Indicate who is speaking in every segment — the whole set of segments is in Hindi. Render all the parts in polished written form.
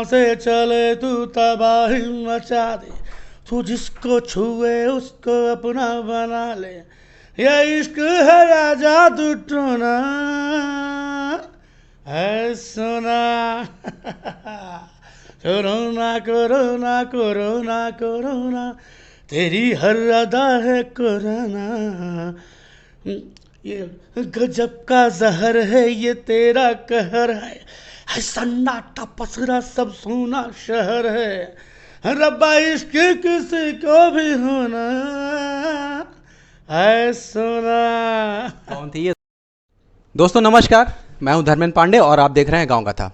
Speaker 1: पाँव से चले तू तबाही मचा दे, तू जिसको छुए उसको अपना बना ले, ये इश्क है या जादू टोना है सोना। कोरोना कोरोना कोरोना कोरोना तेरी हर अदा है कोरोना, ये गजब का जहर है ये तेरा कहर है सन्नाटा पसरा सब सोना शहर है, रब्बा इश्क किसी को भी होना है सोना।
Speaker 2: कौन थी ये? दोस्तों नमस्कार, मैं हूं धर्मेंद्र पांडे और आप देख रहे हैं गांव कथा।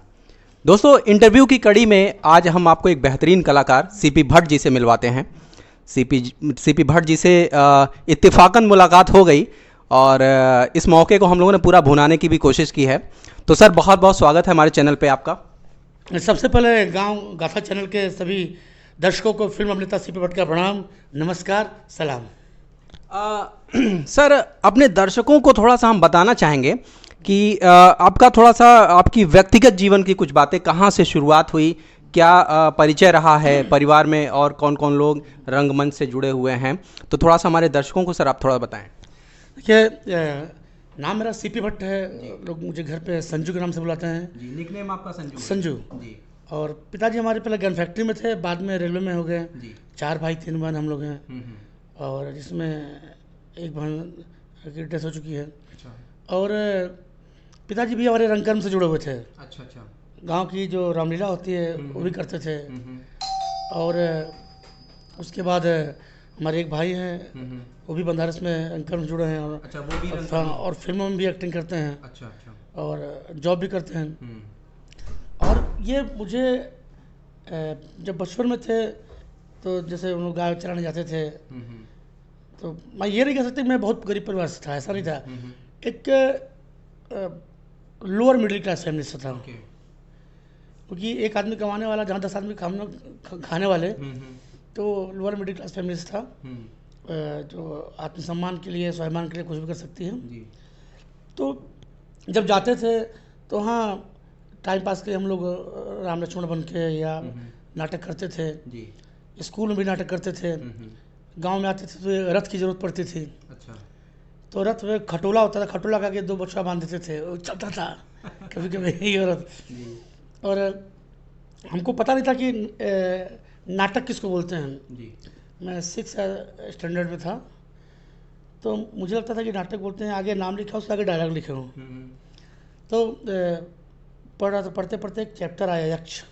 Speaker 2: दोस्तों इंटरव्यू की कड़ी में आज हम आपको एक बेहतरीन कलाकार सीपी भट्ट जी से मिलवाते हैं। सीपी भट्ट जी से इत्तेफाकन मुलाकात हो गई और इस मौके को हम लोगों ने पूरा भुनाने की भी कोशिश की है। तो सर बहुत बहुत स्वागत है हमारे चैनल पे आपका।
Speaker 1: सबसे पहले गांव गाथा चैनल के सभी दर्शकों को फिल्म अभिनेता सीपी भट्ट का प्रणाम, नमस्कार, सलाम।
Speaker 2: सर अपने दर्शकों को थोड़ा सा हम बताना चाहेंगे कि आपका थोड़ा सा आपकी व्यक्तिगत जीवन की कुछ बातें, कहाँ से शुरुआत हुई, क्या परिचय रहा है परिवार में और कौन कौन लोग रंगमंच से जुड़े हुए हैं, तो थोड़ा सा हमारे दर्शकों को सर आप थोड़ा बताएं।
Speaker 1: देखिए नाम मेरा सीपी भट्ट है, लोग मुझे घर पे संजू के नाम से बुलाते हैं
Speaker 2: जी। निकनेम आपका संजू?
Speaker 1: संजू
Speaker 2: जी।
Speaker 1: और पिताजी हमारे पहले गन फैक्ट्री में थे, बाद में रेलवे में हो गए
Speaker 2: जी।
Speaker 1: 4 भाई 3 बहन हम लोग हैं, और जिसमें एक बहन की डेथ हो चुकी है।
Speaker 2: अच्छा।
Speaker 1: और पिताजी भी हमारे रंगकर्म से जुड़े हुए थे।
Speaker 2: अच्छा अच्छा।
Speaker 1: गांव की जो रामलीला होती है वो भी करते थे। और उसके बाद हमारे एक भाई हैं, वो भी बनारस में रंगकर्म से जुड़े हैं। और
Speaker 2: अच्छा, वो भी
Speaker 1: और फिल्मों में भी एक्टिंग करते हैं।
Speaker 2: अच्छा अच्छा।
Speaker 1: और जॉब भी करते हैं। और ये मुझे जब बचपन में थे तो जैसे उन लोग गाय चराने जाते थे, तो मैं ये नहीं कह सकती मैं बहुत गरीब परिवार से था, ऐसा नहीं था। एक लोअर मिडिल क्लास फैमिली से था, क्योंकि एक आदमी कमाने वाला जहाँ 10 आदमी खाने वाले, तो लोअर मिडिल क्लास फैमिली से था, जो आत्मसम्मान के लिए स्वाभिमान के लिए कुछ भी कर सकती है। तो जब जाते थे तो हाँ टाइम पास के हम लोग राम लक्ष्मण बन के या नाटक करते थे। स्कूल में भी नाटक करते थे। गांव में आते थे तो रथ की ज़रूरत पड़ती थी। अच्छा। तो रथ में खटोला होता था, खटोला का के 2 बच्चा बांध देते थे, वो चलता था कभी कभी ये रथ। और हमको पता नहीं था कि नाटक किसको बोलते हैं। मैं 6 स्टैंडर्ड में था, तो मुझे लगता था कि नाटक बोलते हैं आगे नाम लिखा उसके आगे डायलॉग लिखे हों। तो पढ़ रहा था, पढ़ते पढ़ते एक चैप्टर आया यक्ष।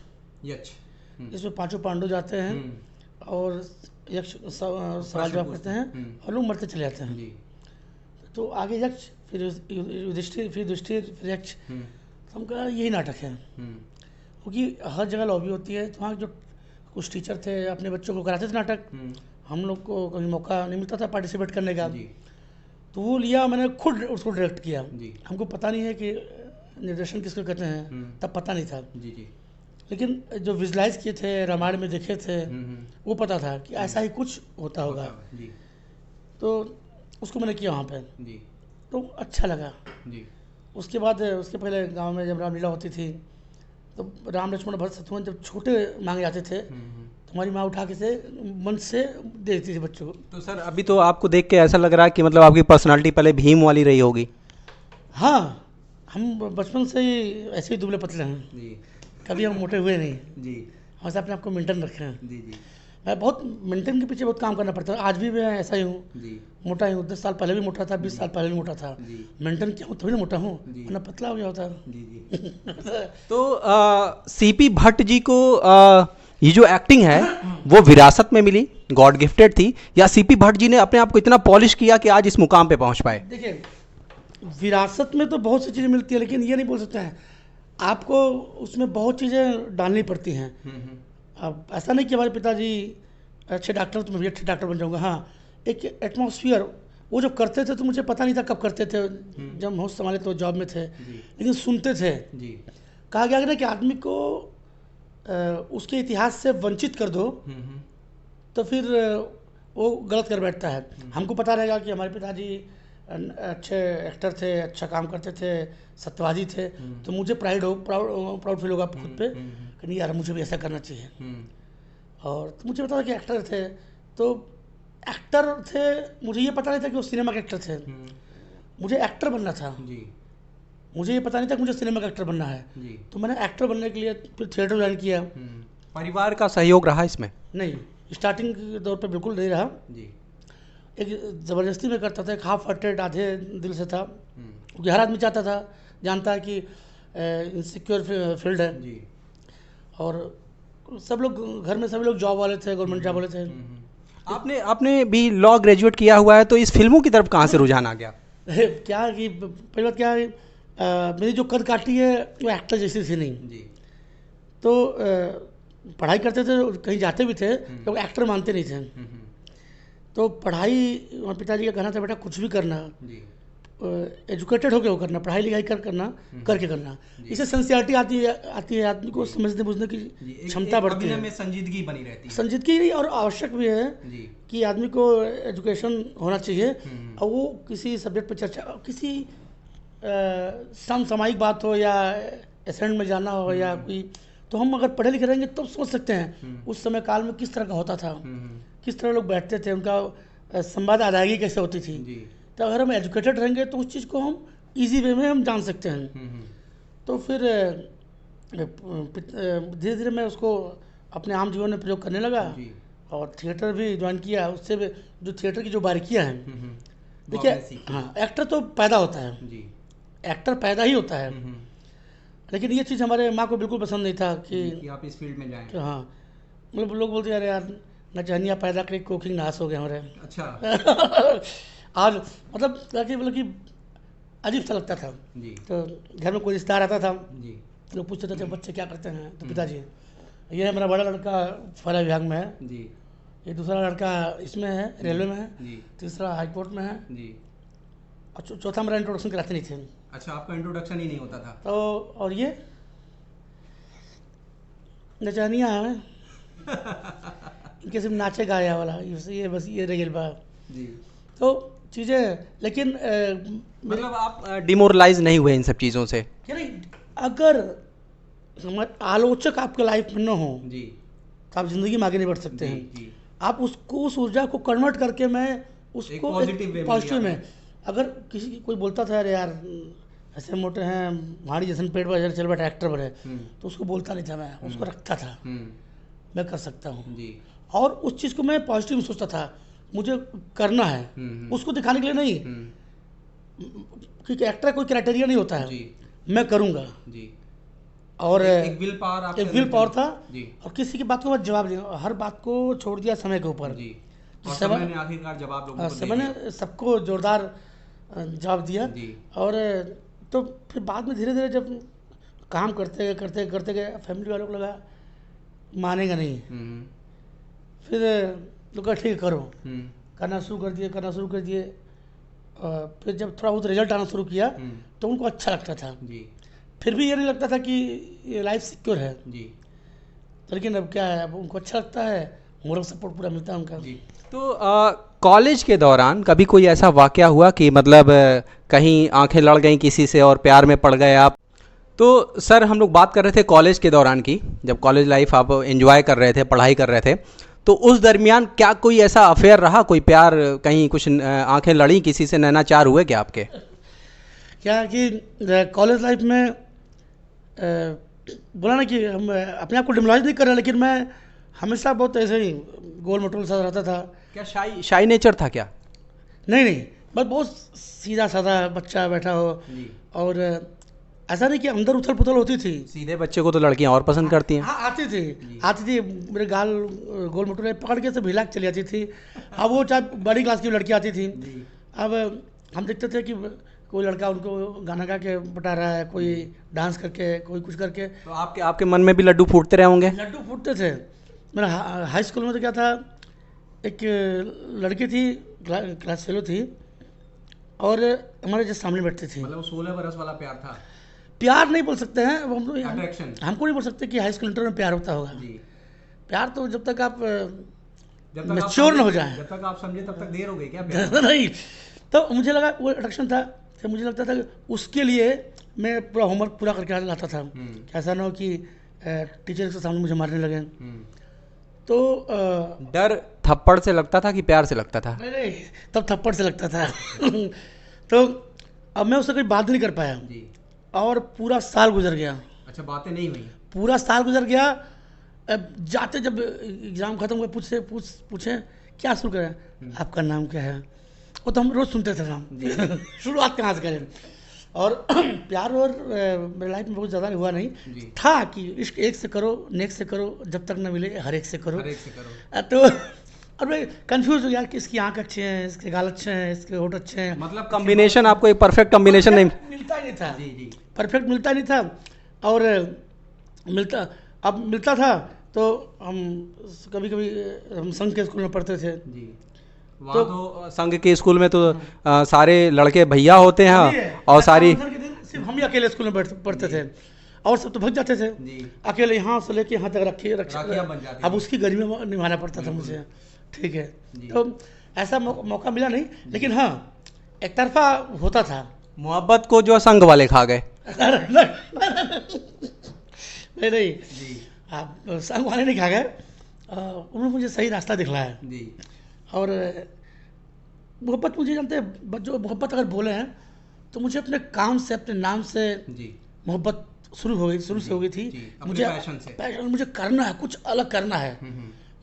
Speaker 1: इसमें 5 पांडव जाते हैं और यक्ष सवाल जवाब करते हैं और लोग मरते चले जाते हैं। तो आगे यक्ष, फिर युधिष्ठिर, फिर युधिष्ठिर, फिर यक्ष। तो हम कहा यही नाटक है, क्योंकि हर जगह लॉबी होती है। तो वहाँ जो कुछ टीचर थे अपने बच्चों को कराते थे नाटक, हम लोग को कभी मौका नहीं मिलता था पार्टिसिपेट करने का। तो वो लिया, मैंने खुद उसको डायरेक्ट किया। हमको पता नहीं है कि निर्देशन किसको कहते हैं, तब पता नहीं था। लेकिन जो विजुलाइज किए थे, रामायण में देखे थे, वो पता था कि ऐसा ही कुछ होता होगा। तो उसको मैंने किया वहाँ पे, तो अच्छा लगा। उसके बाद उसके पहले गांव में जब रामलीला होती थी तो राम लक्ष्मण भरत शत्रुघ्न जब छोटे मांगे जाते थे तो हमारी माँ उठा के से मंच से दे देती थी बच्चों को। तो
Speaker 2: सर अभी तो आपको देख के ऐसा लग रहा है कि मतलब आपकी पर्सनालिटी पहले भीम वाली रही होगी।
Speaker 1: हाँ, हम बचपन से ही ऐसे ही दुबले पतले हैं, कभी हम मोटे हुए नहीं जी। हमेशा अपने आप को मेंटेन रखे हैं जी। मैं बहुत मेंटेन के पीछे बहुत काम करना पड़ता है। आज भी मैं ऐसा ही हूँ, मोटा ही हूँ। 10 साल पहले भी मोटा था, 20 साल पहले भी मोटा था। मेंटेन किया हूँ तभी ना मोटा हूँ, वरना पतला हो गया होता है।
Speaker 2: तो सीपी भट्ट जी को ये जो एक्टिंग है वो विरासत में मिली, गॉड गिफ्टेड थी, या सीपी भट्ट जी ने अपने आप को इतना पॉलिश किया कि आज इस मुकाम पे पहुंच पाए?
Speaker 1: देखिए, विरासत में तो बहुत सी चीज़ें मिलती है, लेकिन ये नहीं बोल सकते हैं, आपको उसमें बहुत चीज़ें डालनी पड़ती हैं। अब ऐसा नहीं कि हमारे पिताजी अच्छे डॉक्टर तो मैं भी अच्छे डॉक्टर बन जाऊंगा। हाँ, एक एटमॉस्फेयर वो जब करते थे तो मुझे पता नहीं था कब करते थे, जब होश संभाले तो जॉब में थे, लेकिन सुनते थे। कहा गया ना कि आदमी को उसके इतिहास से वंचित कर दो तो फिर वो गलत कर बैठता है। हमको पता रहेगा कि हमारे पिताजी अच्छे एक्टर थे, अच्छा काम करते थे, सत्यवादी थे, तो मुझे प्राउड फील होगा खुद पे कि नहीं यार मुझे भी ऐसा करना चाहिए। और तो मुझे पता था कि एक्टर थे, तो एक्टर थे, मुझे ये पता नहीं था कि वो सिनेमा के एक्टर थे। मुझे एक्टर बनना था, मुझे ये पता नहीं था कि मुझे सिनेमा का एक्टर बनना है। तो मैंने एक्टर बनने के लिए फिर थिएटर ज्वाइन किया।
Speaker 2: परिवार का सहयोग रहा इसमें?
Speaker 1: नहीं, स्टार्टिंग के दौर पे बिल्कुल नहीं रहा। एक ज़बरदस्ती में करता था, एक हाफ हार्टेड, आधे दिल से था, क्योंकि हर आदमी चाहता था, जानता है कि इनसिक्योर फील्ड है, और सब लोग घर में, सभी लोग जॉब वाले थे, गवर्नमेंट जॉब वाले थे।
Speaker 2: आपने भी लॉ ग्रेजुएट किया हुआ है, तो इस फिल्मों की तरफ कहाँ से रुझान आ गया?
Speaker 1: क्या कि पहली बात क्या है, मेरी जो कद काठी है वो एक्टर जैसी थी नहीं। तो पढ़ाई करते थे, कहीं जाते भी थे, लोग एक्टर मानते नहीं थे। तो पढ़ाई, पिताजी का कहना था बेटा कुछ भी करना, एजुकेटेड होके वो करना, पढ़ाई लिखाई करना, करके करना। इससे सिंसियरिटी आती है आदमी को समझने बुझने की क्षमता बढ़ती है,
Speaker 2: में संजीदगी बनी रहती है।
Speaker 1: संजीदगी और आवश्यक भी है कि आदमी को एजुकेशन होना चाहिए, और वो किसी सब्जेक्ट पर चर्चा, किसी समसामयिक बात हो या एसेंट में जाना हो या कोई, तो हम अगर पढ़े लिखे रहेंगे तो सोच सकते हैं उस समय काल में किस तरह का होता था, किस तरह लोग बैठते थे, उनका संवाद अदायगी कैसे होती थी। तो अगर हम एजुकेटेड रहेंगे तो उस चीज़ को हम इजी वे में हम जान सकते हैं। तो फिर धीरे धीरे मैं उसको अपने आम जीवन में प्रयोग करने लगा, और थिएटर भी ज्वाइन किया। उससे भी जो थिएटर की जो बारीकियाँ हैं, देखिए, हाँ, एक्टर तो पैदा होता है, एक्टर पैदा ही होता है, लेकिन ये चीज़ हमारे माँ को बिल्कुल पसंद नहीं था कि
Speaker 2: आप इस फील्ड में जाएं।
Speaker 1: हाँ, मतलब लोग बोलते यार यार नचनिया पैदा करके कुकिंग नाश हो गए हमारे।
Speaker 2: अच्छा।
Speaker 1: और मतलब कि अजीब सा लगता था। तो घर में कोई रिश्तेदार आता था, लोग पूछते थे बच्चे क्या करते हैं, तो पिताजी, ये मेरा बड़ा लड़का फौज विभाग में है, ये दूसरा लड़का इसमें है, रेलवे में है, तीसरा हाई कोर्ट में है, और चौथा मेरा इंट्रोडक्शन कराते नहीं थे।
Speaker 2: अच्छा, आपका इंट्रोडक्शन ही नहीं होता था?
Speaker 1: तो और ये नचनिया है इनके सिर्फ नाचे गाया वाला, ये बस ये रेगल बा जी। तो चीज़ें, लेकिन
Speaker 2: मतलब आप डिमोरलाइज नहीं हुए इन सब चीज़ों से?
Speaker 1: नहीं, अगर आलोचक आपके लाइफ में न हो जी, तो आप जिंदगी में आगे नहीं बढ़ सकते हैं जी। आप उसको, उस ऊर्जा को कन्वर्ट करके मैं उसको पॉजिटिव में, अगर किसी की कोई बोलता था अरे यार ऐसे मोटे हैं, भाड़ी जैसे पेट पर चल बैठा एक्टर बने, तो उसको बोलता नहीं था मैं, उसको रखता था, मैं कर सकता हूँ जी। और उस चीज़ को मैं पॉजिटिव सोचता था, मुझे करना है, उसको दिखाने के लिए नहीं, क्योंकि एक्टर कोई क्राइटेरिया नहीं होता है जी। मैं करूँगा जी। और एक विल पावर था जी। और किसी की बात को मैं जवाब दिया, हर बात को छोड़ दिया समय के ऊपर जी। और समय ने आखिरकार जवाब लोगों को समय ने सबको जोरदार जवाब दिया जी। और तो फिर बाद में धीरे धीरे जब काम करते गए, फैमिली वालों को लगा मानेगा नहीं, फिर लोग ठीक है करो, करना शुरू कर दिए। फिर जब थोड़ा बहुत रिजल्ट आना शुरू किया तो उनको अच्छा लगता था जी। फिर भी ये नहीं लगता था कि ये लाइफ सिक्योर है जी। तो लेकिन अब क्या है, अब उनको अच्छा लगता है, मोरल सपोर्ट पूरा मिलता है उनका जी।
Speaker 2: तो कॉलेज के दौरान कभी कोई ऐसा वाकया हुआ कि मतलब कहीं आंखें लड़ गईं किसी से और प्यार में पड़ गए आप? तो सर हम लोग बात कर रहे थे कॉलेज के दौरान की, जब कॉलेज लाइफ आप एंजॉय कर रहे थे, पढ़ाई कर रहे थे, तो उस दरमियान क्या कोई ऐसा अफेयर रहा, कोई प्यार, कहीं कुछ आंखें लड़ी, किसी से नैनाचार हुए क्या आपके?
Speaker 1: क्या कि कॉलेज लाइफ में बोला ना कि हम अपने आप को डिमोलाइज नहीं कर रहे, लेकिन मैं हमेशा बहुत ऐसे ही गोल मटोल सा रहता था।
Speaker 2: क्या शाई नेचर था क्या?
Speaker 1: नहीं, बस बहुत सीधा साधा बच्चा बैठा हो, और ऐसा नहीं कि अंदर उथल पुथल होती थी।
Speaker 2: सीधे बच्चे को तो लड़कियां और पसंद करती हैं।
Speaker 1: हाँ, आती थी, मेरे गाल गोल मटोले पकड़ के सब हिला के चली जाती थी। अब वो चाहे बड़ी क्लास की लड़की आती थी, अब हम देखते थे कि कोई लड़का उनको गाना गा के बता रहा है, कोई डांस करके, कोई कुछ करके। तो
Speaker 2: आपके मन में भी लड्डू फूटते रहे होंगे?
Speaker 1: लड्डू फूटते थे। मेरा हाई स्कूल में तो क्या था, एक लड़की थी, क्लास फेलो थी, और हमारे जैसे सामने बैठती थी।
Speaker 2: मतलब 16 बरस वाला प्यार था?
Speaker 1: प्यार नहीं बोल सकते हैं हमको नहीं बोल सकते कि हाई स्कूल इंटर में प्यार होता होगा जी। प्यार तो जब तक आप मैच्योर न हो जाए,
Speaker 2: जब तक आप समझे तब तक देर हो गई क्या प्यार?
Speaker 1: नहीं, तो मुझे लगा वो अट्रैक्शन था कि मुझे लगता था कि उसके लिए मैं पूरा होमवर्क पूरा करके लाता था कि ऐसा ना हो कि टीचर के सामने मुझे मारने लगे। तो
Speaker 2: डर थप्पड़ से लगता था कि प्यार से लगता था?
Speaker 1: नहीं, तब थप्पड़ से लगता था। तो अब मैं उससे कोई बात नहीं कर पाया
Speaker 2: जी।
Speaker 1: और पूरा साल गुजर गया।
Speaker 2: अच्छा, बातें नहीं हुई?
Speaker 1: पूरा साल गुजर गया। अब जाते जब एग्ज़ाम ख़त्म हुआ पूछे क्या शुरू करें, आपका नाम क्या है? वो तो हम रोज़ सुनते थे नाम। शुरुआत कहाँ से करें। और प्यार और मेरी लाइफ में बहुत ज़्यादा हुआ नहीं था कि इश्क एक से करो, नेक्स्ट से करो, जब तक न मिले हर एक से करो। तो और मैं कंफ्यूज हो गया कि इसकी आंख अच्छे हैं, इसके गाल अच्छे हैं, इसके होठ अच्छे हैं।
Speaker 2: मतलब कॉम्बिनेशन आपको एक परफेक्ट कॉम्बिनेशन नहीं
Speaker 1: मिलता ही नहीं था।
Speaker 2: जी।
Speaker 1: परफेक्ट मिलता नहीं था। और मिलता था तो हम कभी कभी हम संघ के स्कूल में पढ़ते थे
Speaker 2: जी। वहाँ तो संघ के स्कूल में तो सारे लड़के भैया होते हैं और सारी
Speaker 1: सिर्फ हम ही अकेले स्कूल में पढ़ते थे और सब तो भाग जाते थे अकेले, यहाँ से लेके यहाँ तक राखियाँ बन जाती। अब उसकी गर्मी में निभाना पड़ता था मुझे। ठीक है, तो ऐसा मौका मिला नहीं, लेकिन हाँ एक तरफा होता था।
Speaker 2: मोहब्बत को जो संघ वाले खा गए।
Speaker 1: नहीं आप संघ वाले नहीं खा गए, उन्होंने मुझे सही रास्ता दिखलाया जी। और मोहब्बत मुझे जानते हैं, जो मोहब्बत अगर बोले हैं तो मुझे अपने काम से, अपने नाम से मोहब्बत शुरू से हो गई थी। मुझे पैशन, मुझे करना है, कुछ अलग करना है,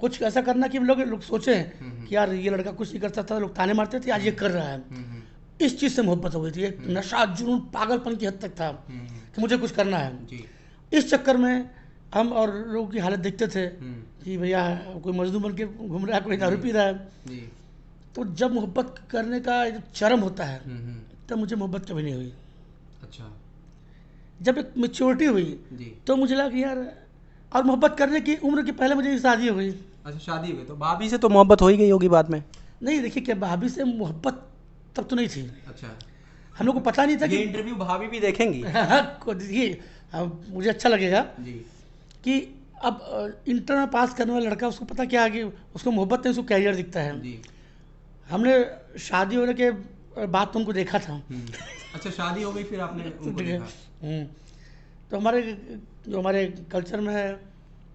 Speaker 1: कुछ ऐसा करना कि लोग सोचें कि यार ये लड़का कुछ नहीं करता था, लोग ताने मारते थे, आज ये कर रहा है। इस चीज़ से मोहब्बत हो गई थी। एक नशा, जुनून, पागलपन की हद तक था कि मुझे कुछ करना है। इस चक्कर में हम और लोगों की हालत देखते थे कि भैया कोई मजदूर बन के घूम रहा है, कोई दारू पी रहा है। तो जब मोहब्बत करने का चरम होता है तब मुझे मोहब्बत कभी नहीं हुई।
Speaker 2: अच्छा।
Speaker 1: जब एक मैच्योरिटी हुई तो मुझे लगा कि यार, और मोहब्बत करने की उम्र के पहले मुझे शादी हो गई।
Speaker 2: अच्छा, शादी हो गई तो भाभी से तो मोहब्बत हो ही गई होगी बाद में?
Speaker 1: नहीं, देखिए क्या, भाभी से मोहब्बत तब तो नहीं थी।
Speaker 2: अच्छा।
Speaker 1: हम लोग को पता नहीं था कि
Speaker 2: इंटरव्यू भाभी भी देखेंगी।
Speaker 1: मुझे अच्छा लगेगा कि अब इंटर में पास करने वाला लड़का, उसको पता क्या है कि उसको मोहब्बत नहीं, उसको कैरियर दिखता है। हमने शादी होने के बाद तो उनको देखा था।
Speaker 2: अच्छा, शादी हो गई फिर आपने उनको देखा।
Speaker 1: तो हमारे कल्चर में है,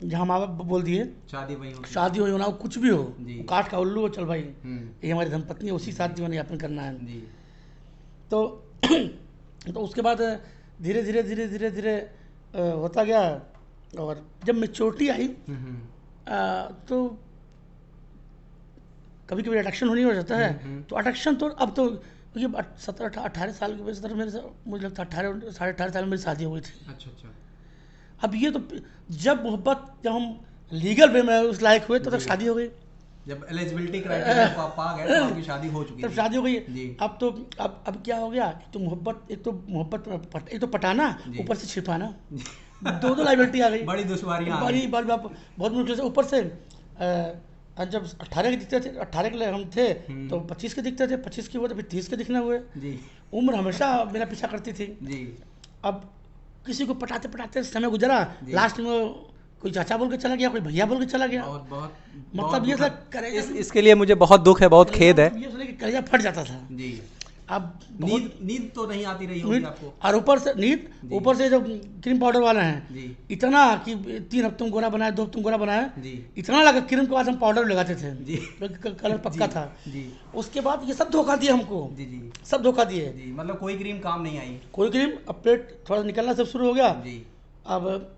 Speaker 1: जहाँ माँ बाप बोल दिए शादी हो ना, कुछ भी हो, काट का उल्लू हो, चल भाई ये हमारी धर्मपत्नी है, उसी साथ जीवन यापन करना है। तो उसके बाद धीरे धीरे होता गया। और जब मैच्योरिटी आई तो कभी कभी अट्रैक्शन होनी हो जाता है। तो अट्रैक्शन तो अब तो ये 17-18 साल की वजह से मुझे लगता है 18-18.5 साल में मेरी शादी हो गई थी। अच्छा। अब ये तो जब हम लीगल वे में उस लायक हुए तब शादी हो गई।
Speaker 2: जब एलिजिबिलिटी क्राइटेरिया को आप आ गए तो आपकी शादी हो चुकी,
Speaker 1: तब शादी हो गई। अब क्या हो गया, एक तो पटाना, ऊपर से छिपाना, दो लाइबिलिटी आ गई। बड़ी दुश्वारियां, बहुत मुश्किल से। ऊपर से जब 18 के दिखते थे, 18 के हम थे तो 25 के दिखते थे, 25 के हुए तो फिर 30 के दिखने हुए। उम्र हमेशा मेरा पीछा करती थी। अब किसी को पटाते पटाते समय गुजरा, लास्ट में कोई चाचा बोल के चला गया, कोई भैया बोल के चला गया। मतलब ये सब करेगा,
Speaker 2: इसके लिए मुझे बहुत दुख है, बहुत खेद है।
Speaker 1: ये सुन के कलेजा फट जाता था जी। अब
Speaker 2: नींद तो नहीं आती रही होगी आपको।
Speaker 1: और ऊपर से जो क्रीम पाउडर वाला है इतना कि 3 हफ्ते में गोरा बनाया, 2 हफ्ते में गोरा बनाया, इतना लगा। क्रीम के बाद हम पाउडर लगाते थे, कलर पक्का था। उसके बाद ये सब धोखा दिए हमको, सब धोखा दिए।
Speaker 2: मतलब कोई क्रीम काम नहीं आई,
Speaker 1: कोई क्रीम। अब पेट थोड़ा निकलना सब शुरू हो गया। अब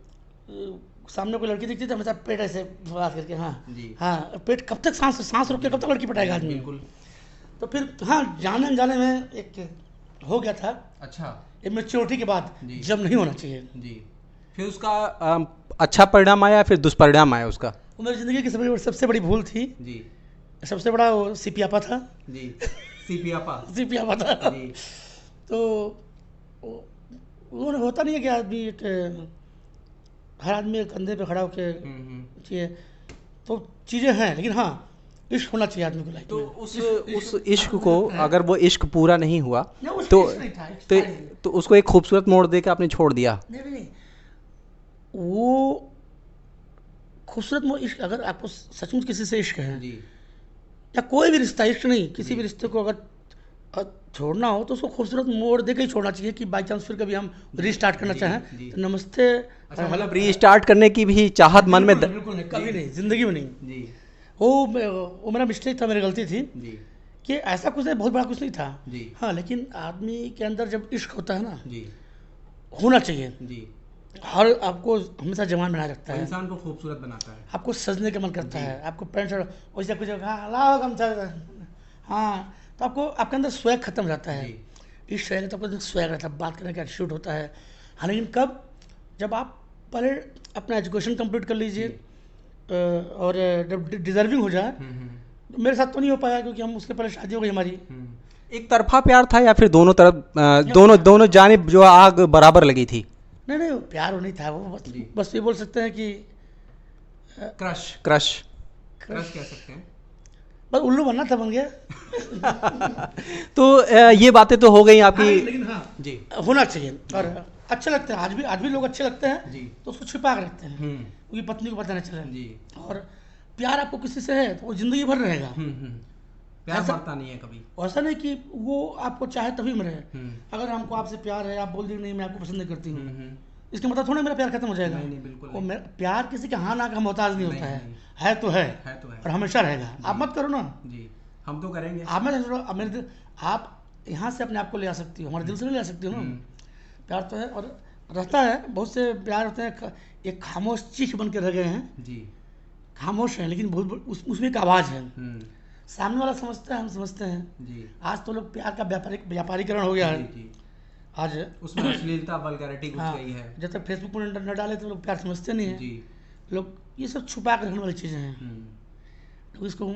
Speaker 1: सामने कोई लड़की दिखती थी, हमेशा पेट ऐसे बात करके, हाँ पेट कब तक सांस रोक के कब तक लड़की पटाएगा आदमी। बिल्कुल। तो फिर हाँ, जाने में एक हो गया था। अच्छा। एक मैच्योरिटी के बाद जब नहीं होना चाहिए जी।
Speaker 2: फिर उसका अच्छा परिणाम आया, फिर दुष्परिणाम आया उसका?
Speaker 1: वो मेरी ज़िंदगी की सबसे बड़ी भूल थी जी। सबसे बड़ा वो सीपियापा था जी। सीपियापा था जी। तो वो होता नहीं है कि आदमी हर आदमी कंधे पे खड़ा होकर चाहिए, तो चीज़ें हैं, लेकिन हाँ इश्क होना चाहिए आदमी को लाइफ में।
Speaker 2: तो उस इश्क को अगर वो इश्क पूरा नहीं हुआ तो उसको एक खूबसूरत मोड़ दे के आपने छोड़ दिया?
Speaker 1: नहीं, वो खूबसूरत मोड़, इश्क अगर आपको सचमुच किसी से इश्क है जी, या कोई भी रिश्ता, इश्क नहीं, किसी भी रिश्ते को अगर और छोड़ना हो तो उसको खूबसूरत मोड़ दे के ही छोड़ना चाहिए कि बाई चांस फिर कभी हम रीस्टार्ट करना चाहें तो नमस्ते।
Speaker 2: अच्छा, मतलब रीस्टार्ट करने की भी चाहत मन में
Speaker 1: बिल्कुल नहीं, कभी नहीं, जिंदगी में नहीं।
Speaker 2: जी
Speaker 1: वो मेरा मिस्टेक था, मेरी गलती थी
Speaker 2: जी
Speaker 1: कि ऐसा कुछ नहीं, बहुत बड़ा कुछ नहीं था।
Speaker 2: जी
Speaker 1: हाँ, लेकिन आदमी के अंदर जब इश्क होता है ना,
Speaker 2: जी
Speaker 1: होना चाहिए।
Speaker 2: जी,
Speaker 1: हर आपको हमेशा जवान बनाए रखता है,
Speaker 2: इंसान को खूबसूरत बनाता है।
Speaker 1: आपको सजने का मन करता है, आपको पैंट शर्ट वैसे कुछ हाँ लाओ गमछा, हाँ, तो आपको आपके अंदर स्वैग खत्म हो जाता है। इस शहर तो आपको स्वैग रहता है, बात करने का एटीट्यूड होता है। हाँ, लेकिन कब, जब आप पहले अपना एजुकेशन कंप्लीट कर लीजिए और जब डिजर्विंग हो जाए। मेरे साथ तो नहीं हो पाया क्योंकि हम उसके पहले शादी हो गई हमारी।
Speaker 2: एक तरफा प्यार था या फिर दोनों तरफ दोनों जानिब जो आग बराबर लगी थी?
Speaker 1: नहीं नहीं, वो प्यार वो नहीं था, वो बस ये बोल सकते हैं कि
Speaker 2: क्रश क्रश क्रश कह सकते हैं।
Speaker 1: बस उल्लू बनना था, बन गया।
Speaker 2: तो ये बातें तो हो गई आपकी।
Speaker 1: लेकिन हाँ
Speaker 2: जी,
Speaker 1: होना चाहिए और अच्छे लगते हैं, आज भी लोग अच्छे लगते हैं
Speaker 2: जी,
Speaker 1: तो उसको छिपा के रखते हैं क्योंकि पत्नी को पता नहीं चले।
Speaker 2: जी,
Speaker 1: और प्यार आपको किसी से है तो वो जिंदगी भर रहेगा।
Speaker 2: प्यार मरता नहीं है कभी।
Speaker 1: ऐसा नहीं कि वो आपको चाहे तभी मरे। अगर हमको आपसे प्यार है, आप बोल दिए नहीं मैं आपको पसंद नहीं करती हूँ, इसका मतलब थोड़ा मेरा प्यार खत्म हो जाएगा।
Speaker 2: नहीं, बिल्कुल
Speaker 1: वो प्यार किसी के हाँ ना का मोहताज नहीं होता है तो है और हमेशा रहेगा। आप मत करो ना
Speaker 2: जी, हम तो करेंगे।
Speaker 1: आप यहाँ से अपने आप को ले आ सकती हो, हमारे दिल से नहीं ले आ सकती हो ना। प्यार तो है और रहता है, बहुत से प्यार होते हैं एक खामोश चीख बन के रह गए हैं
Speaker 2: जी,
Speaker 1: खामोश है लेकिन बहुत उसमें एक आवाज़ है। सामने वाला समझता है, हम समझते हैं
Speaker 2: जी।
Speaker 1: आज तो लोग प्यार का व्यापारीकरण हो गया है।
Speaker 2: जी,
Speaker 1: आज
Speaker 2: उसमें अश्लीलता वल्गैरिटी घुस गई है।
Speaker 1: जब तक फेसबुक पर न डाले तो लोग प्यार समझते नहीं है।
Speaker 2: जी,
Speaker 1: लोग ये सब छुपा कर रखने वाली चीज़ें हैं। तो इसको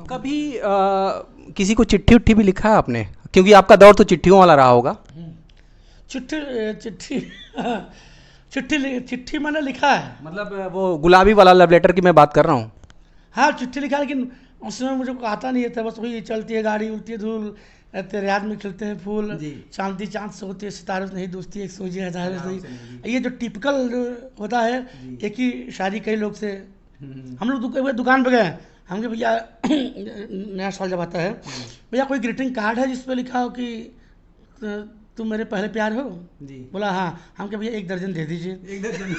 Speaker 2: कभी किसी को चिट्ठी उट्ठी भी लिखा है आपने? क्योंकि आपका दौर तो चिट्ठियों वाला रहा होगा।
Speaker 1: चिट्ठी चिट्ठी चिट्ठी मैंने लिखा है,
Speaker 2: मतलब वो गुलाबी वाला लव लेटर की मैं बात कर रहा हूँ।
Speaker 1: हाँ चिट्ठी लिखा, लेकिन उसमें मुझे आता नहीं था। बस वही चलती है गाड़ी, उड़ती है धूल, तेरे याद में खिलते हैं फूल, चांदी चांद से होती है सितारों से नहीं दोस्ती, एक सोची है तारों से नहीं। ये जो टिपिकल होता है, एक ही शादी कई लोग से। हम लोग दुकान पे गए, हम कहे भैया नया साल जब आता है, भैया कोई ग्रीटिंग कार्ड है जिस पे लिखा हो कि तुम मेरे पहले प्यार हो? जी। बोला हाँ। हम कहे भैया 1 दर्जन दे दीजिए। 1 दर्जन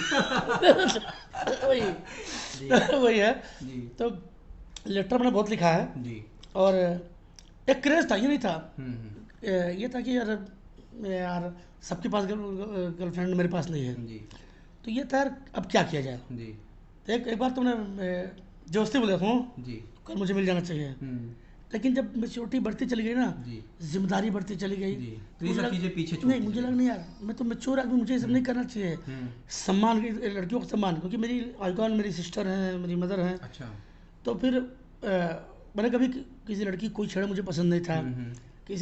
Speaker 1: वही है जी। तो लेटर मैंने बहुत लिखा है जी। और एक क्रेज था, ये नहीं था, ये था कि यार सबके पास गर्लफ्रेंड मेरे पास नहीं है जी। तो ये था यार अब क्या किया जाए जी। तो एक बार तुमने दोस्ती बोला हूँ जी, कल मुझे मिल जाना चाहिए। लेकिन जब मैच्योरिटी बढ़ती चली गई ना, जिम्मेदारी बढ़ती चली गई,
Speaker 2: तो ये सब चीजें पीछे
Speaker 1: नहीं, मुझे लगा नहीं यार मैं तो मैच्योर आदमी, मुझे ये सब नहीं करना चाहिए। सम्मान, लड़कियों का सम्मान, क्योंकि मेरी आइकॉन मेरी सिस्टर हैं, मेरी मदर हैं। अच्छा। तो फिर मैंने कभी किसी लड़की कोई छेड़ा मुझे पसंद नहीं था।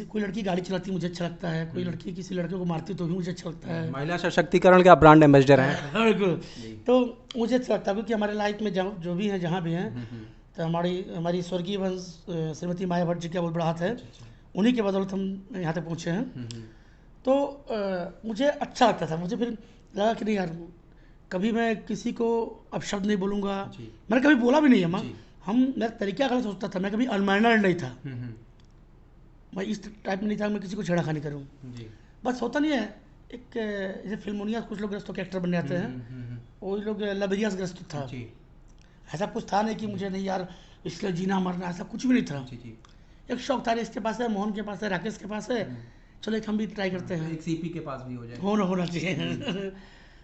Speaker 1: कोई लड़की गाड़ी चलाती मुझे अच्छा लगता है, कोई लड़की किसी लड़के को मारती तो भी मुझे अच्छा लगता है।
Speaker 2: महिला सशक्तिकरण के आप ब्रांड एम्बेसडर हैं।
Speaker 1: बिल्कुल। तो मुझे अच्छा लगता है क्योंकि हमारे लाइफ में जो भी हैं, जहाँ भी हैं, तो हमारी स्वर्गीय वंश श्रीमती माया भट्ट जी का बहुत बड़ा हाथ है। उन्हीं के बदौलत हम यहाँ तक पहुँचे हैं। तो मुझे अच्छा लगता था। मुझे फिर लगा कि नहीं यार, कभी मैं किसी को अपशब्द नहीं बोलूँगा। मैंने कभी बोला भी नहीं है। मेरा तरीका गलत सोचता था, मैं कभी अनमैनर्ड नहीं था। मैं इस टाइप में नहीं था मैं किसी को छेड़खानी करूँ। बस होता नहीं है, एक जैसे फिल्मोनिया कुछ लोग ग्रस्तों के एक्टर बन जाते हैं, वही लोग लबरियास ग्रस्त था। ऐसा कुछ था नहीं कि मुझे नहीं यार इसलिए जीना मरना, ऐसा कुछ भी नहीं था। एक शौक था, इसके पास है, मोहन के पास है, राकेश के पास है, चलो एक हम भी ट्राई करते हैं,
Speaker 2: एक सीपी के पास भी हो जाए,
Speaker 1: होना चाहिए।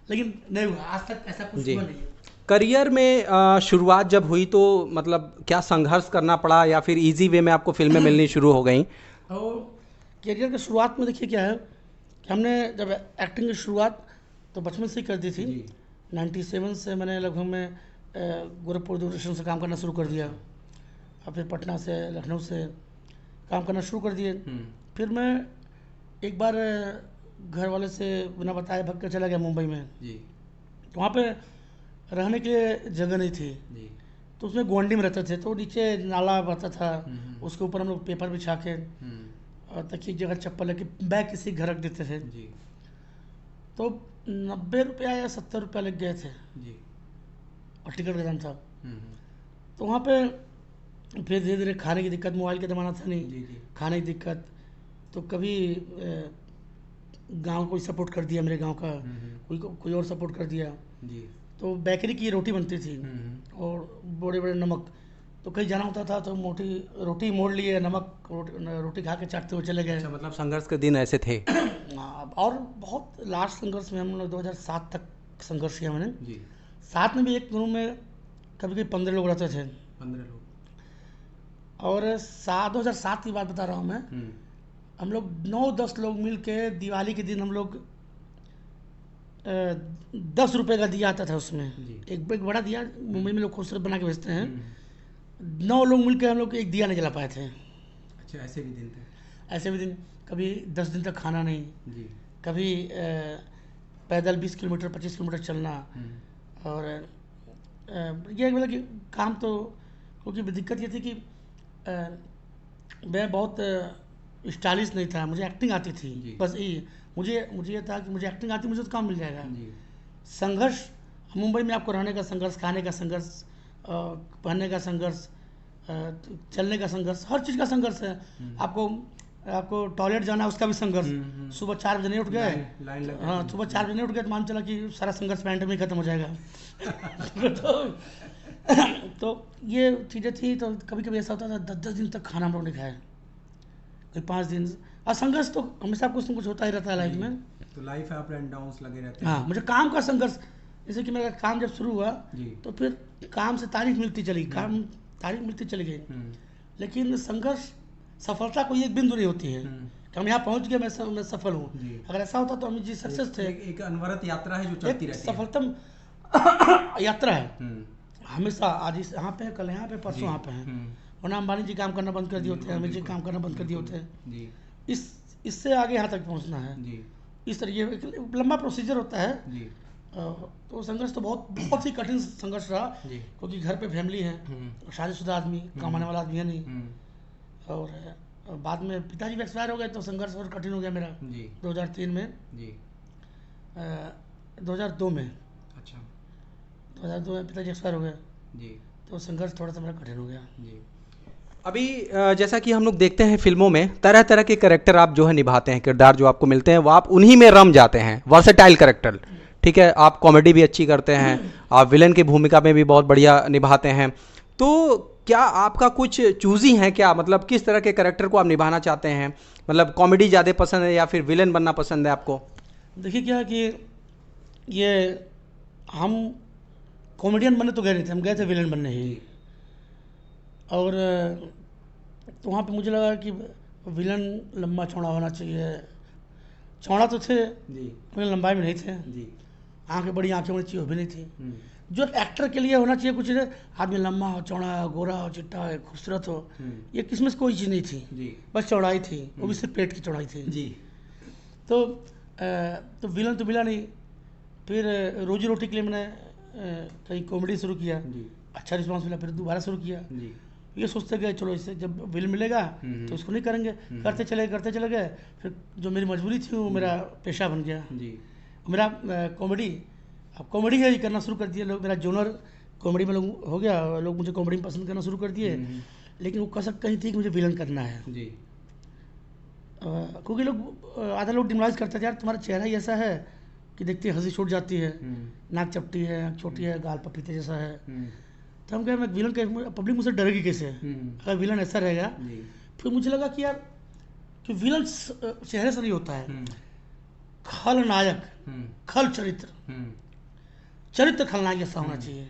Speaker 1: लेकिन नहीं हुआ, आज तक ऐसा कुछ हुआ नहीं।
Speaker 2: करियर में शुरुआत जब हुई तो मतलब क्या संघर्ष करना पड़ा या फिर इजी वे में आपको फिल्में मिलनी शुरू हो गई?
Speaker 1: और करियर की शुरुआत में देखिए क्या है कि हमने जब एक्टिंग की शुरुआत तो बचपन से ही कर दी थी। 97 से मैंने लगभग में गोरखपुर दूरदर्शन से काम करना शुरू कर दिया, और फिर पटना से लखनऊ से काम करना शुरू कर दिए। फिर मैं एक बार घर वाले से बिना बताए भाग कर चला गया मुंबई में जी। तो वहाँ पे रहने के लिए जगह नहीं थी जी। तो उसमें गोंडी में रहते थे, तो नीचे नाला बहता था, उसके ऊपर हम लोग पेपर बिछा के और तकिए जगह चप्पल लेके बैग किसी घर रख देते थे जी। तो 90 रुपया या 70 रुपया लग गए थे जी, और टिकट का दाम था। तो वहाँ पे फिर धीरे धीरे खाने की दिक्कत, मोबाइल का ज़माना था नहीं जी। खाने की दिक्कत, तो कभी गांव कोई सपोर्ट कर दिया, मेरे गांव का कोई और सपोर्ट कर दिया।
Speaker 2: जी।
Speaker 1: तो बेकरी की रोटी बनती थी और बड़े बड़े नमक, तो कहीं जाना होता था तो रोटी मोड़ लिए, नमक रोटी खा के चाटते हुए चले गए।
Speaker 2: अच्छा, मतलब संघर्ष के दिन ऐसे थे।
Speaker 1: और बहुत लास्ट संघर्ष में हम लोग 2007 तक संघर्ष किया मैंने
Speaker 2: जी।
Speaker 1: साथ में भी एक रूम में कभी कभी 15 लोग रहते थे।
Speaker 2: 15 लोग। और
Speaker 1: 2007 की बात बता रहा हूँ मैं। हम लोग 9-10 लोग मिल के दिवाली के दिन हम लोग 10 रुपये का दिया आता था उसमें, एक बड़ा दिया मुंबई में लोग खूबसूरत बना के बेचते हैं। 9 लोग मिल के हम लोग एक दिया नहीं जला पाए थे।
Speaker 2: अच्छा, ऐसे भी दिन थे? ऐसे
Speaker 1: भी दिन, कभी 10 दिन तक खाना नहीं
Speaker 2: जी।
Speaker 1: कभी पैदल 20 किलोमीटर 25 किलोमीटर चलना। और ये मतलब कि काम तो, क्योंकि दिक्कत ये थी कि मैं बहुत स्टाइलिश नहीं था, मुझे एक्टिंग आती थी बस यही। मुझे ये था कि मुझे एक्टिंग आती, मुझे तो काम मिल जाएगा। संघर्ष मुंबई में आपको रहने का संघर्ष, खाने का संघर्ष, पहनने का संघर्ष, चलने का संघर्ष, हर चीज़ का संघर्ष है। आपको टॉयलेट जाना उसका भी संघर्ष। सुबह 4 बजे नहीं उठ गए, हाँ सुबह 4 बजे नहीं उठ गए तो मान चला कि सारा संघर्ष पैंट में ही खत्म हो जाएगा। तो ये चीज़ें थी। तो कभी कभी ऐसा होता था 10-10 दिन तक खाना हम लोग नहीं खाए, कोई 5 दिन। और संघर्ष तो हमेशा कुछ न कुछ होता ही रहता है लाइफ में।
Speaker 2: तो लाइफ है, अप एंड डाउन्स लगे रहते हैं।
Speaker 1: हाँ, मुझे काम का संघर्ष, जैसे कि मेरा काम जब शुरू हुआ तो फिर काम से तारीफ मिलती चली, तारीफ मिलती चली गई। लेकिन संघर्ष, सफलता कोई एक बिंदु नहीं होती है कि हम यहाँ पहुँच गए मैं सफल हूँ। अगर ऐसा होता तो हम जी सक्सेस थे।
Speaker 2: एक अनवरत यात्रा है जो चलती रहती है,
Speaker 1: सफलतम यात्रा है। हमेशा आज यहाँ पे, कल यहाँ पे, परसों यहाँ पे हैं। वरना अंबानी जी काम करना बंद कर दिए होते हैं, अमित जी काम करना बंद कर दिए होते हैं। इससे आगे यहाँ तक पहुँचना है, इस तरीके लंबा प्रोसीजर होता है। तो संघर्ष तो बहुत ही कठिन संघर्ष रहा, क्योंकि घर पे फैमिली है, शादीशुदा आदमी, कमाने वाला आदमी है नहीं। और बाद में पिताजी भी एक्सपायर हो गए तो संघर्ष और कठिन हो गया मेरा 2003 में। 2002 में, अच्छा 2002 में पिताजी एक्सपायर हो गए तो संघर्ष थोड़ा सा मेरा कठिन हो गया।
Speaker 2: अभी जैसा कि हम लोग देखते हैं फिल्मों में तरह तरह के कैरेक्टर आप जो है निभाते हैं, किरदार जो आपको मिलते हैं वो आप उन्हीं में रम जाते हैं, वर्सेटाइल कैरेक्टर। ठीक है, आप कॉमेडी भी अच्छी करते हैं, आप विलन की भूमिका में भी बहुत बढ़िया निभाते हैं। तो क्या आपका कुछ चूजी है क्या, मतलब किस तरह के कैरेक्टर को आप निभाना चाहते हैं? मतलब कॉमेडी ज़्यादा पसंद है या फिर विलन बनना पसंद है आपको?
Speaker 1: देखिए क्या है कि ये हम कॉमेडियन बनने तो गए नहीं थे, हम गए थे विलन बनने ही। और तो वहाँ पे मुझे लगा कि विलन लंबा चौड़ा होना चाहिए। चौड़ा तो थे लेकिन लंबाई में नहीं थे, आंखें बड़ी आंखें होनी चाहिए, वो भी नहीं थी। जो एक्टर के लिए होना चाहिए, कुछ आदमी लंबा हो, चौड़ा हो, गोरा हो, चिट्टा हो, खूबसूरत हो, ये किसमें से कोई चीज़ नहीं थी, बस चौड़ाई थी, वो भी सिर्फ पेट की चौड़ाई थी। तो विलन तो मिला नहीं। फिर रोजी रोटी के लिए मैंने कहीं कॉमेडी शुरू किया, अच्छा रिस्पॉन्स मिला, फिर दोबारा शुरू किया। ये सोचते गए चलो इससे जब विलन मिलेगा तो इसको नहीं करेंगे, करते चले गए। फिर जो मेरी मजबूरी थी वो मेरा पेशा बन गया। मेरा कॉमेडी, अब कॉमेडी है, ये करना शुरू कर दिया लोग। मेरा जोनर कॉमेडी में लोग हो गया, लोग मुझे कॉमेडी में पसंद करना शुरू कर दिए। लेकिन वो कसक कहीं थी कि मुझे विलन करना है, क्योंकि लोग आधा लोग डिमोलाइज करते थे, यार तुम्हारा चेहरा ही ऐसा है कि देखते हंसी छूट जाती है, नाक चपटी है, आँख छोटी है, गाल पपीते जैसा है। तो हम कह मैं विलन के, पब्लिक मुझसे डरेगी कैसे अगर विलन ऐसा रहेगा। फिर मुझे लगा कि यार कि विलन चेहरे से नहीं होता है, खलनायक, खल चरित्र खलनायक जैसा होना चाहिए।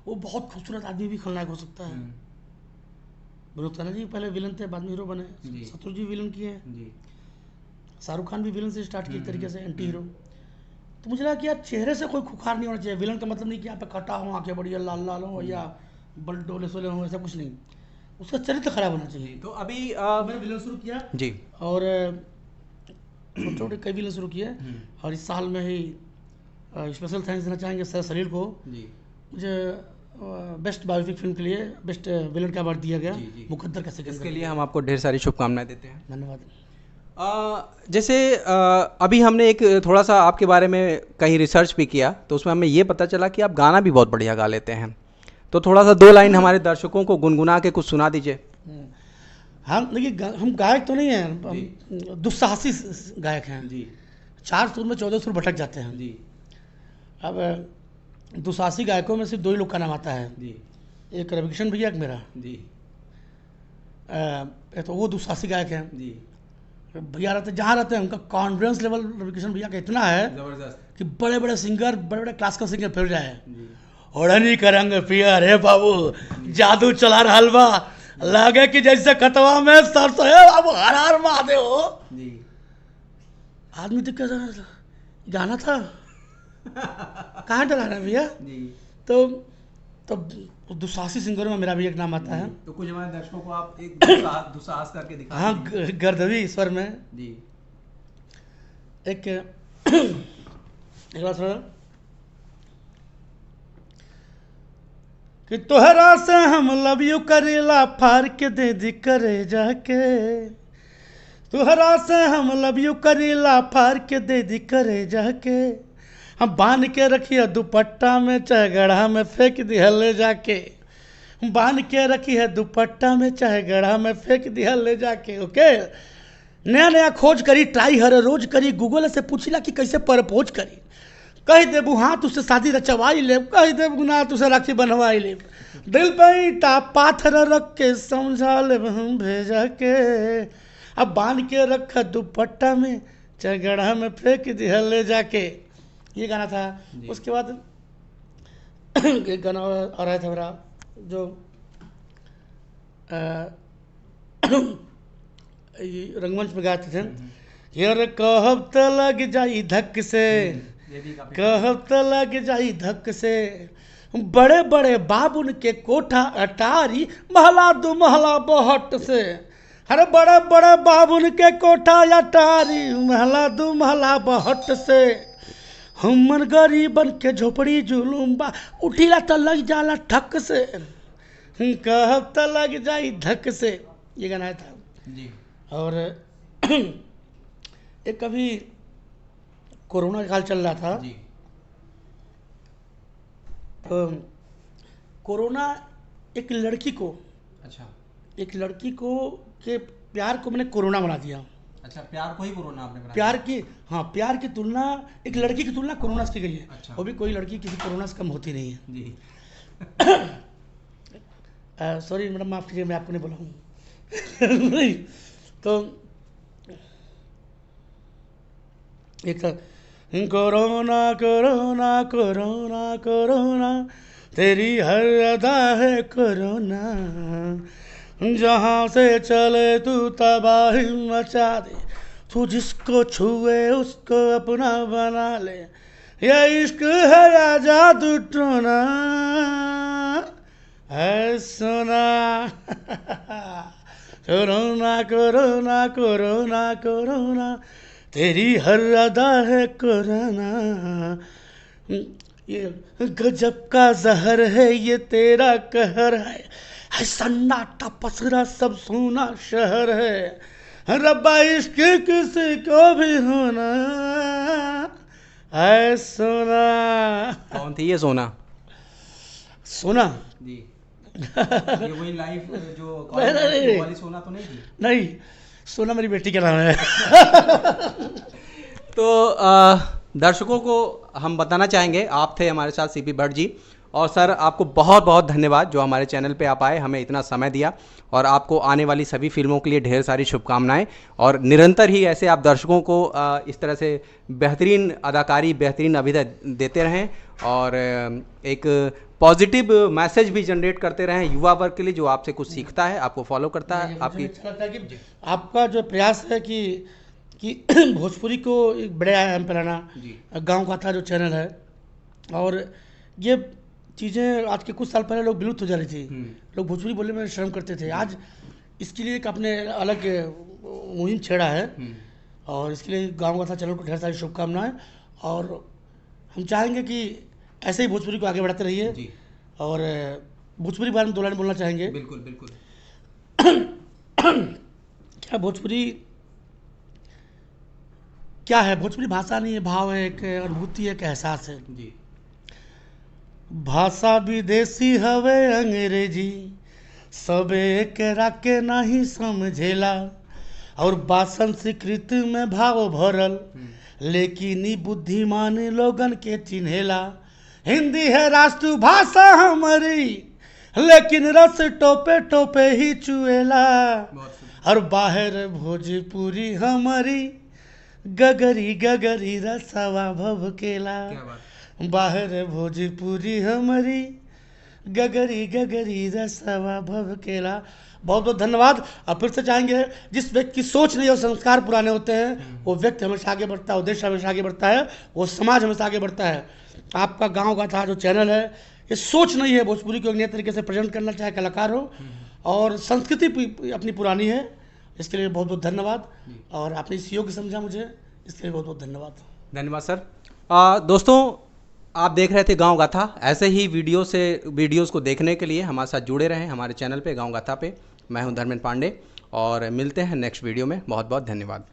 Speaker 1: वो बहुत खूबसूरत आदमी भी खलनायक हो सकता है। विनोद खन्ना जी पहले विलन थे, बाद में हीरो बने। शत्रुघ्न जी विलन किए, शाहरुख खान भी विलन से स्टार्ट किए एक तरीके से, एंटी हीरो। तो मुझे लगा कि यार चेहरे से कोई खुखार नहीं होना चाहिए। विलन का मतलब नहीं कि यहाँ पे कटा हो, आंखें बढ़िया लाल लाल हो या बल डोले सोले हो, ऐसा कुछ नहीं, उसका चरित्र खराब होना चाहिए।
Speaker 2: तो अभी
Speaker 1: मैंने विलन शुरू किया
Speaker 2: जी, और
Speaker 1: छोटे छोटे कई विलन शुरू किए। और इस साल में ही स्पेशल थैंक्स देना चाहेंगे सर सलील को। मुझे बेस्ट बायोपिक फिल्म के लिए बेस्ट विलन का अवार्ड दिया गया, मुकद्दर का सेकंड।
Speaker 2: इसके लिए हम आपको ढेर सारी शुभकामनाएं देते हैं।
Speaker 1: धन्यवाद।
Speaker 2: जैसे अभी हमने एक थोड़ा सा आपके बारे में कहीं रिसर्च भी किया तो उसमें हमें ये पता चला कि आप गाना भी बहुत बढ़िया गा लेते हैं। तो थोड़ा सा 2 लाइन हमारे दर्शकों को गुनगुना के कुछ सुना दीजिए।
Speaker 1: हम देखिए हम गायक तो नहीं हैं, हम दुस्साहसी गायक हैं
Speaker 2: जी
Speaker 1: 4 सुर में 14 सुर भटक जाते हैं।
Speaker 2: जी
Speaker 1: अब दुस्साहसी गायकों में सिर्फ 2 ही लोग का नाम आता है,
Speaker 2: जी
Speaker 1: एक रविकिशन भैया, एक मेरा।
Speaker 2: जी
Speaker 1: तो वो दुस्साहसी गायक हैं।
Speaker 2: जी
Speaker 1: भैया रहते जहाँ रहते हैं उनका कॉन्फिडेंस लेवल रविकिशन भैया का इतना है
Speaker 2: जबरदस्त
Speaker 1: कि बड़े बड़े सिंगर, बड़े बड़े क्लासिकल सिंगर फिर जाए,
Speaker 2: जी
Speaker 1: ओढ़नी का रंग पिया रे बाबू, जादू चला रहल बा, लागे कि जैसे खतवा में सरसों है बाबू, हर हर महादेव हो।
Speaker 2: जी
Speaker 1: आदमी तो क्या गाना था कहाँ डरा रहा है भैया।
Speaker 2: जी
Speaker 1: तो दुस्साहसी सिंगरों में मेरा भी एक नाम आता है।
Speaker 2: तो कुछ हमारे दर्शकों को आप एक दुस्साहस करके दिखा
Speaker 1: हाँ,
Speaker 2: दीजिए।
Speaker 1: गर्दवी स्वर में
Speaker 2: जी
Speaker 1: एक एक बात सुनो कि तोहरा से हम लव यू करेला फार के दे दी करे जाके, तोहरा से हम लव यू करेला फार के दे दी करे जाके, हम बांध के रखिए दुपट्टा में चाहे गढ़ा में फेंक दिया ले जाके, बांध के रखी है दुपट्टा में चाहे गढ़ा में फेंक दिया ले जाके। ओके, नया नया खोज करी, ट्राई हर रोज करी, गूगल से पूछिला कि कैसे प्रपोज करी, कह देबू हाँ तुझसे शादी रचवाई ले, कह देबू ना तुझसे राखी बनवाई ले, दिल पे ईटा पाथर रख के समझा ले हम भेजा के, अब बांध के रखा दुपट्टा में चाहे गढ़ा में फेंक दिया ले जाके। ये गाना था। उसके बाद एक गाना और आया था मेरा जो ये रंगमंच में गाते थे, यार कहब त लग जाई धक से, कहब त लग जाई धक से, बड़े बड़े बाबुन के कोठा अटारी, महला दो महला बहट से, अरे बड़े बड़े बाबुन के कोठा अटारी, महला दो महला बहट से, हमन गरीबन के झोपड़ी जुलूम बा, उठीला त लग जाला ठक से, कहब त लग जाई धक से। ये गाना था
Speaker 2: जी।
Speaker 1: और एक कभी कोरोना काल चल रहा था
Speaker 2: जी
Speaker 1: तो कोरोना एक लड़की को,
Speaker 2: अच्छा
Speaker 1: एक लड़की को के प्यार को मैंने कोरोना बना दिया।
Speaker 2: अच्छा, प्यार को ही कोरोना आपने बनाया?
Speaker 1: प्यार की, हाँ, प्यार की तुलना एक लड़की की तुलना कोरोना से की गई है।
Speaker 2: अच्छा।
Speaker 1: वो भी कोई लड़की किसी कोरोना से कम होती नहीं है।
Speaker 2: जी
Speaker 1: सॉरी मैडम, माफ कीजिए, मैं आपको नहीं बोला हूँ। नहीं तो एक था, कोरोना कोरोना कोरोना कोरोना तेरी हर अदा है कोरोना, जहाँ से चले तू तबाही मचा दे, तू जिसको छुए उसको अपना बना ले, ये इश्क है या जादू टोना है सोना। कोरोना कोरोना कोरोना कोरोना तेरी हर अदा है कोरोना, ये गजब का जहर है ये तेरा कहर है सन्नाटा पसरा सब सोना शहर है, रब्बा इश्क किसी को भी होना है सोना।
Speaker 2: कौन थी ये सोना?
Speaker 1: सोना
Speaker 2: जी ये वही लाइफ जो
Speaker 1: नहीं,
Speaker 2: वाली सोना तो नहीं थी?
Speaker 1: नहीं, सोना मेरी बेटी का नाम है।
Speaker 2: तो दर्शकों को हम बताना चाहेंगे, आप थे हमारे साथ सीपी भट्ट जी, और सर आपको बहुत बहुत धन्यवाद जो हमारे चैनल पे आप आए, हमें इतना समय दिया, और आपको आने वाली सभी फिल्मों के लिए ढेर सारी शुभकामनाएं, और निरंतर ही ऐसे आप दर्शकों को इस तरह से बेहतरीन अदाकारी, बेहतरीन अभिनय देते रहें, और एक पॉजिटिव मैसेज भी जनरेट करते रहें युवा वर्ग के लिए, जो आपसे कुछ सीखता है, आपको फॉलो करता है। आपकी
Speaker 1: अच्छा लगता है कि आपका जो प्रयास है कि भोजपुरी को एक बड़े आयाम पर लाना, गाँव का था जो चैनल है, और ये चीज़ें आज के कुछ साल पहले लोग विलुप्त हो जा रही थी, लोग भोजपुरी बोलने में शर्म करते थे, आज इसके लिए एक अपने अलग मुहिम छेड़ा है, और इसके लिए गाँव का था चैनल को ढेर सारी शुभकामनाएं, और हम चाहेंगे कि ऐसे ही भोजपुरी को आगे बढ़ाते रहिए
Speaker 2: जी।
Speaker 1: और भोजपुरी बारे में 2 लाइन बोलना चाहेंगे।
Speaker 2: बिल्कुल बिल्कुल।
Speaker 1: क्या भोजपुरी क्या है? भोजपुरी भाषा नहीं है, भाव है, एक अनुभूति है, एक एहसास है।
Speaker 2: जी
Speaker 1: भाषा विदेशी हवे अंग्रेजी, सबे एकरा के नहीं समझेला और बा संस्कृत में भाव भरल, लेकिन ई बुद्धिमान लोगन के चिन्हेला। हिंदी है राष्ट्रभाषा हमारी, लेकिन रस टोपे टोपे ही चुएला। और बाहर भोजपुरी हमारी, गगरी गगरी रसवा भभकेला। बाहर भोजपुरी हमारी, गगरी गगरी रसवा भभकेला। बहुत बहुत धन्यवाद। और फिर से चाहेंगे, जिस व्यक्ति की सोच नहीं और संस्कार पुराने होते हैं, वो व्यक्ति हमेशा आगे बढ़ता है, वो देश हमेशा आगे बढ़ता है, वो समाज हमेशा आगे बढ़ता है। आपका गांव गाथा जो चैनल है, ये सोच नहीं है भोजपुरी को एक नए तरीके से प्रेजेंट करना, चाहे कलाकार हो और संस्कृति अपनी पुरानी है। इसके लिए बहुत बहुत धन्यवाद, और आपने इस योग्य समझा मुझे, इसके लिए बहुत बहुत धन्यवाद।
Speaker 2: धन्यवाद सर। दोस्तों, आप देख रहे थे गांव गाथा। ऐसे ही वीडियोस को देखने के लिए हमारे साथ जुड़े रहें हमारे चैनल पे गांव गाथा पे। मैं हूं धर्मेंद्र पांडे, और मिलते हैं नेक्स्ट वीडियो में। बहुत बहुत धन्यवाद।